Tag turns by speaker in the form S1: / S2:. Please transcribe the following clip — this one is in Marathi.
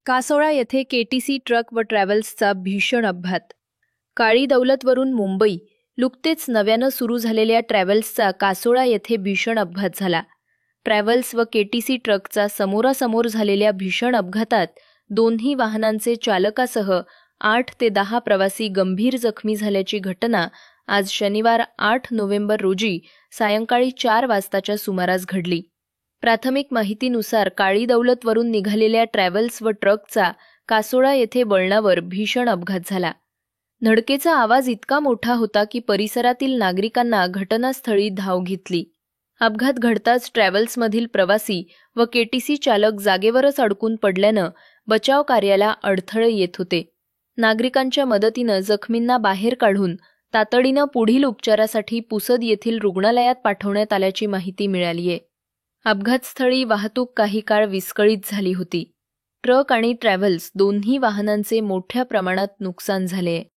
S1: कासोळा येथे केटीसी ट्रक व ट्रॅव्हल्सचा भीषण अपघात. काळी दौलतवरून मुंबई नुकतेच नव्यानं सुरू झालेल्या ट्रॅव्हल्सचा कासोळा येथे भीषण अपघात झाला. ट्रॅव्हल्स व केटीसी ट्रकचा समोरासमोर झालेल्या भीषण अपघातात दोन्ही वाहनांचे चालकासह 8 ते 10 प्रवासी गंभीर जखमी झाल्याची घटना आज शनिवार 8 नोव्हेंबर रोजी सायंकाळी 4 वाजताच्या सुमारास घडली. प्राथमिक माहितीनुसार काळी दौलतवरून निघालेल्या ट्रॅव्हल्स व ट्रकचा कासोळा येथे वळणावर भीषण अपघात झाला. धडकेचा आवाज इतका मोठा होता की परिसरातील नागरिकांना घटनास्थळी धाव घेतली. अपघात घडताच ट्रॅव्हल्समधील प्रवासी व केटीसी चालक जागेवरच अडकून पडल्यानं बचाव कार्याला अडथळे येत होते. नागरिकांच्या मदतीनं जखमींना बाहेर काढून तातडीनं पुढील उपचारासाठी पुसद येथील रुग्णालयात पाठवण्यात आल्याची माहिती मिळालीय. अपघातस्थळी वाहतूक काही काळ विस्कळीत झाली होती. ट्रक आणि ट्रॅव्हल्स दोन्ही वाहनांचे मोठ्या प्रमाणात नुकसान झाले.